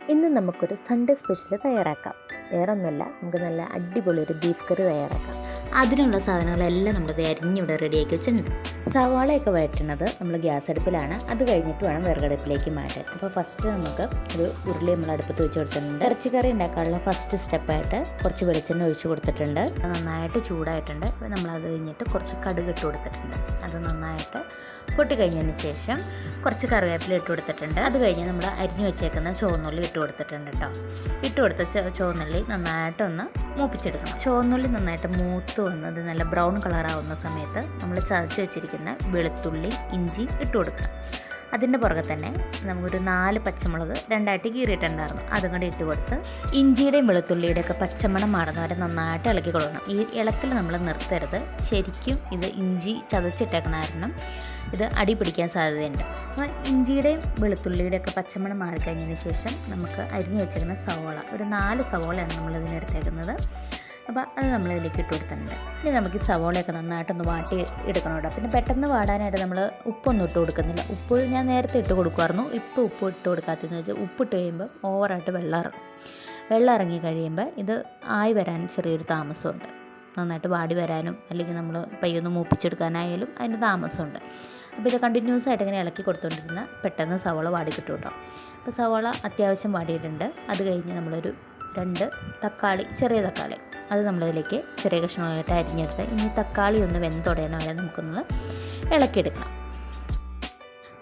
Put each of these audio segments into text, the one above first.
ഇന്ന് നമുക്കൊരു Sunday special തയ്യാറാക്കാം. വേറൊന്നുമല്ല, നമുക്ക് നല്ല അടിപൊളി ഒരു ബീഫ് കറി തയ്യാറാക്കാം. അതിനുള്ള സാധനങ്ങളെല്ലാം നമ്മൾ അരിഞ്ഞിവിടെ റെഡിയാക്കി വെച്ചിട്ടുണ്ട്. സവാളയൊക്കെ വഴറ്റുന്നത് നമ്മൾ ഗ്യാസ് അടുപ്പിലാണ്. അത് കഴിഞ്ഞിട്ട് വേണം വിറകടുപ്പിലേക്ക് മാറ്റാൻ. അപ്പോൾ ഫസ്റ്റ് നമുക്ക് ഒരു ഉരുളി നമ്മൾ അടുപ്പത്ത് വെച്ച് കൊടുത്തിട്ടുണ്ട്. ഇറച്ചിക്കറി ഉണ്ടാക്കാനുള്ള ഫസ്റ്റ് സ്റ്റെപ്പായിട്ട് കുറച്ച് വെളിച്ചെണ്ണ ഒഴിച്ച് കൊടുത്തിട്ടുണ്ട്. നന്നായിട്ട് ചൂടായിട്ടുണ്ട്. നമ്മളത് കഴിഞ്ഞിട്ട് കുറച്ച് കടുക് ഇട്ട് കൊടുത്തിട്ടുണ്ട്. അത് നന്നായിട്ട് പൊട്ടിക്കഴിഞ്ഞതിന് ശേഷം കുറച്ച് കറിവേപ്പില ഇട്ട് കൊടുത്തിട്ടുണ്ട്. അത് കഴിഞ്ഞ് നമ്മൾ അരിഞ്ഞു വെച്ചേക്കുന്ന ചുവന്നുള്ളി ഇട്ട് കൊടുത്തിട്ടുണ്ട് കേട്ടോ. ഇട്ട് കൊടുത്ത ചുവന്നുള്ളി നന്നായിട്ടൊന്ന് മൂപ്പിച്ചെടുക്കണം. ചുവന്നുള്ളി നന്നായിട്ട് മൂത്ത് വന്നത് നല്ല ബ്രൗൺ കളറാവുന്ന സമയത്ത് നമ്മൾ ചതച്ച് വെച്ചിരിക്കുന്ന വെളുത്തുള്ളി ഇഞ്ചി ഇട്ട് കൊടുക്കണം. അതിൻ്റെ പുറകെ തന്നെ നമുക്കൊരു 4 പച്ചമുളക് രണ്ടായിട്ട് കീറിയിട്ടുണ്ടായിരുന്നു. അതും കൂടി ഇട്ട് കൊടുത്ത് ഇഞ്ചിയുടെയും വെളുത്തുള്ളിയുടെയും ഒക്കെ പച്ചമണം മാറുന്നവരെ നന്നായിട്ട് ഇളക്കി കൊടുക്കണം. ഈ ഇളക്കിൽ നമ്മൾ നിർത്തരുത്. ശരിക്കും ഇത് ഇഞ്ചി ചതച്ചിട്ടേക്കണ കാരണം ഇത് അടി പിടിക്കാൻ സാധ്യതയുണ്ട്. അപ്പോൾ ഇഞ്ചിയുടെയും വെളുത്തുള്ളിയുടെയും ഒക്കെ പച്ചമണം മാറിക്കഴിഞ്ഞതിന് ശേഷം നമുക്ക് അരിഞ്ഞു വെച്ചിരിക്കുന്ന സവോള, ഒരു 4 സവോളയാണ് നമ്മളിതിനെടുത്തേക്കുന്നത്. അപ്പോൾ അത് നമ്മളിതിലേക്ക് ഇട്ട് കൊടുത്തിട്ടുണ്ട്. ഇനി നമുക്ക് ഈ സവോളയൊക്കെ നന്നായിട്ടൊന്ന് വാട്ടി എടുക്കണം കേട്ടോ. പിന്നെ പെട്ടെന്ന് വാടാനായിട്ട് നമ്മൾ ഉപ്പൊന്നും ഇട്ട് കൊടുക്കുന്നില്ല. ഉപ്പ് ഞാൻ നേരത്തെ ഇട്ട് കൊടുക്കുമായിരുന്നു. ഇപ്പോൾ ഉപ്പ് ഇട്ട് കൊടുക്കാത്തതെന്ന് വെച്ചാൽ ഉപ്പിട്ട് കഴിയുമ്പോൾ ഓവറായിട്ട് വെള്ളം ഇറങ്ങി കഴിയുമ്പോൾ ഇത് ആയി വരാൻ ചെറിയൊരു താമസമുണ്ട്. നന്നായിട്ട് വാടി വരാനും അല്ലെങ്കിൽ നമ്മൾ പയ്യൊന്ന് മൂപ്പിച്ചെടുക്കാനായാലും അതിന് താമസമുണ്ട്. അപ്പോൾ ഇത് കണ്ടിന്യൂസ് ആയിട്ട് ഇങ്ങനെ ഇളക്കി കൊടുത്തുകൊണ്ടിരുന്ന പെട്ടെന്ന് സവോള വാടി കിട്ടും കേട്ടോ. അപ്പോൾ സവോള അത്യാവശ്യം വാടിയിട്ടുണ്ട്. അത് കഴിഞ്ഞ് നമ്മളൊരു 2 തക്കാളി, ചെറിയ തക്കാളി, അത് നമ്മളതിലേക്ക് ചെറിയ കഷ്ണങ്ങളായിട്ട് അരിഞ്ഞെടുത്ത് ഇനി തക്കാളി ഒന്ന് വെന്തുടയണ വരെ നമുക്കൊന്ന് ഇളക്കിയെടുക്കണം.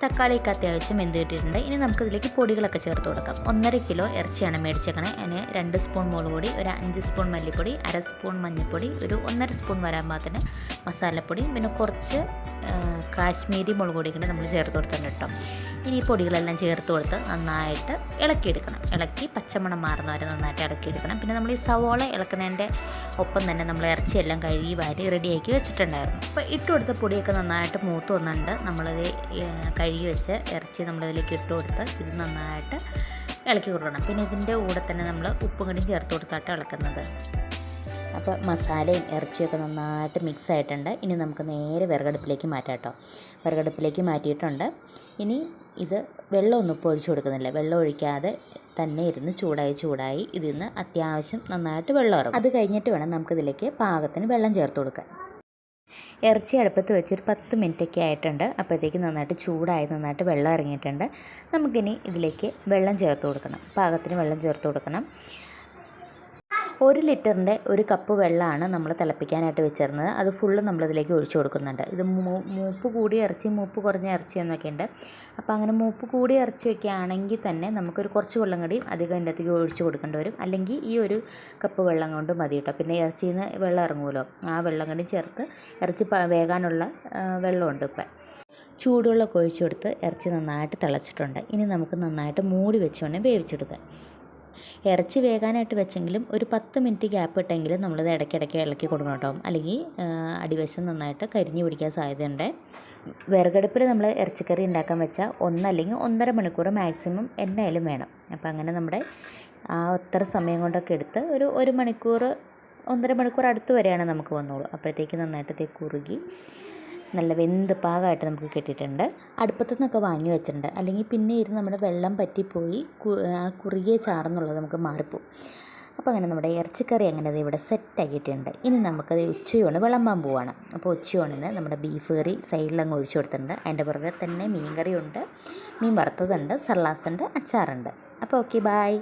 തക്കാളിയൊക്കെ അത്യാവശ്യം വെന്ത് കിട്ടിയിട്ടുണ്ട്. ഇനി നമുക്കിതിലേക്ക് പൊടികളൊക്കെ ചേർത്ത് കൊടുക്കാം. 1.5 കിലോ ഇറച്ചിയാണ് മേടിച്ചേക്കണേ. അതിന് 2 സ്പൂൺ മുളക് പൊടി, ഒരു 5 സ്പൂൺ മല്ലിപ്പൊടി, 1/2 സ്പൂൺ മഞ്ഞൾപ്പൊടി, ഒരു 1.5 സ്പൂൺ വരാൻ പാകത്തിന് മസാലപ്പൊടി, പിന്നെ കുറച്ച് കാശ്മീരി മുളക് പൊടി കൂടി നമ്മൾ ചേർത്ത് കൊടുത്തിട്ടുണ്ട് കേട്ടോ. ഇനി ഈ പൊടികളെല്ലാം ചേർത്ത് കൊടുത്ത് നന്നായിട്ട് ഇളക്കിയെടുക്കണം. ഇളക്കി പച്ചമണം മാറുന്നവരെ നന്നായിട്ട് ഇളക്കിയെടുക്കണം. പിന്നെ നമ്മൾ ഈ സവോള ഇളക്കുന്നതിൻ്റെ ഒപ്പം തന്നെ നമ്മൾ ഇറച്ചിയെല്ലാം കഴുകി വാരി റെഡിയാക്കി വെച്ചിട്ടുണ്ടായിരുന്നു. അപ്പോൾ ഇട്ട് കൊടുത്ത പൊടിയൊക്കെ നന്നായിട്ട് മൂത്ത് വന്നിട്ടുണ്ട്. നമ്മളത് കഴുകി വെച്ച് ഇറച്ചി നമ്മളിതിലേക്ക് ഇട്ട് കൊടുത്ത് ഇത് നന്നായിട്ട് ഇളക്കി കൊടുക്കണം. പിന്നെ ഇതിൻ്റെ കൂടെ തന്നെ നമ്മൾ ഉപ്പും കൂടി ചേർത്ത് കൊടുത്തിട്ട് ഇളക്കുന്നത്. അപ്പോൾ മസാലയും ഇറച്ചിയൊക്കെ നന്നായിട്ട് മിക്സ് ആയിട്ടുണ്ട്. ഇനി നമുക്ക് നേരെ വിറകടുപ്പിലേക്ക് മാറ്റാം കേട്ടോ. വിറകടുപ്പിലേക്ക് മാറ്റിയിട്ടുണ്ട്. ഇനി ഇത് വെള്ളമൊന്നും ഇപ്പോൾ ഒഴിച്ചു കൊടുക്കുന്നില്ല. വെള്ളം ഒഴിക്കാതെ തന്നെ ഇരുന്ന് ചൂടായി ഇതിൽ നിന്ന് അത്യാവശ്യം നന്നായിട്ട് വെള്ളം ഇറങ്ങും. അത് കഴിഞ്ഞിട്ട് വേണം നമുക്കിതിലേക്ക് പാകത്തിന് വെള്ളം ചേർത്ത് കൊടുക്കാൻ. ഇറച്ചി അടുപ്പത്ത് വെച്ചൊരു 10 മിനിറ്റൊക്കെ ആയിട്ടുണ്ട്. അപ്പോഴത്തേക്ക് നന്നായിട്ട് വെള്ളം ഇറങ്ങിയിട്ടുണ്ട്. നമുക്കിനി ഇതിലേക്ക് വെള്ളം ചേർത്ത് കൊടുക്കണം. പാകത്തിന് വെള്ളം ചേർത്ത് കൊടുക്കണം. 1 ലിറ്ററിൻ്റെ 1 കപ്പ് വെള്ളമാണ് നമ്മൾ തിളപ്പിക്കാനായിട്ട് വെച്ചിരുന്നത്. അത് ഫുള്ള് നമ്മളിതിലേക്ക് ഒഴിച്ചു കൊടുക്കുന്നുണ്ട്. ഇത് മൂപ്പ് കൂടിയ ഇറച്ചി, മൂപ്പ് കുറഞ്ഞ ഇറച്ചി എന്നൊക്കെ ഉണ്ട്. അപ്പോൾ അങ്ങനെ മൂപ്പ് കൂടിയ ഇറച്ചിയൊക്കെ ആണെങ്കിൽ തന്നെ നമുക്കൊരു കുറച്ച് വെള്ളം കൂടി അധികം അതിൻ്റെ അകത്തേക്ക് ഒഴിച്ചു കൊടുക്കേണ്ടി വരും. അല്ലെങ്കിൽ ഈ 1 കപ്പ് വെള്ളം കൊണ്ട് മതി കേട്ടോ. പിന്നെ ഇറച്ചിയിൽ നിന്ന് വെള്ളം ഇറങ്ങുമല്ലോ, ആ വെള്ളം കൂടി ചേർത്ത് ഇറച്ചി വേകാനുള്ള വെള്ളമുണ്ട്. ഇപ്പം ചൂടുവെള്ളമൊക്കെ ഒഴിച്ചു കൊടുത്ത് ഇറച്ചി നന്നായിട്ട് തിളച്ചിട്ടുണ്ട്. ഇനി നമുക്ക് നന്നായിട്ട് മൂടി വെച്ചുകൊണ്ട് വേവിച്ചെടുക്കാം. ഇറച്ചി വേകാനായിട്ട് വെച്ചെങ്കിലും ഒരു 10 മിനിറ്റ് ഗ്യാപ്പ് ഇട്ടെങ്കിലും നമ്മളിത് ഇടയ്ക്കിടയ്ക്ക് ഇളക്കി കൊടുക്കണം കേട്ടോ. അല്ലെങ്കിൽ അടിവശം നന്നായിട്ട് കരിഞ്ഞു പിടിക്കാൻ സാധ്യതയുണ്ട്. വിറകടുപ്പിൽ നമ്മൾ ഇറച്ചിക്കറി ഉണ്ടാക്കാൻ വെച്ചാൽ 1 അല്ലെങ്കിൽ 1.5 മണിക്കൂർ മാക്സിമം എന്നായാലും വേണം. അപ്പോൾ അങ്ങനെ നമ്മുടെ അത്ര സമയം കൊണ്ടൊക്കെ എടുത്ത് ഒരു 1 മണിക്കൂർ 1.5 മണിക്കൂർ അടുത്ത് വരെയാണ് നമുക്ക് വന്നോളൂ. അപ്പോഴത്തേക്ക് നന്നായിട്ട് കുറുകി നല്ല വെന്ത് പാകമായിട്ട് നമുക്ക് കിട്ടിയിട്ടുണ്ട്. അടുപ്പത്തു നിന്നൊക്കെ വാങ്ങി വെച്ചിട്ടുണ്ട്. അല്ലെങ്കിൽ പിന്നെ ഇരുന്ന് നമ്മുടെ വെള്ളം പറ്റിപ്പോയി കുറുകിയ ചാറെന്നുള്ളത് നമുക്ക് മാറിപ്പോവും. അപ്പോൾ അങ്ങനെ നമ്മുടെ ഇറച്ചിക്കറി അങ്ങനെ ഇവിടെ സെറ്റാക്കിയിട്ടുണ്ട്. ഇനി നമുക്കത് ഉച്ചയൂണ് വിളമ്പാൻ പോവുകയാണ്. അപ്പോൾ ഉച്ചയൂണിന് നമ്മുടെ ബീഫ് കറി സൈഡിലങ്ങ് ഒഴിച്ചു കൊടുത്തിട്ടുണ്ട്. അതിൻ്റെ പുറകെ തന്നെ മീൻ കറിയുണ്ട്, മീൻ വറുത്തതുണ്ട്, സർലാസുണ്ട്, അച്ചാറുണ്ട്. അപ്പോൾ ഓക്കെ, ബായ്.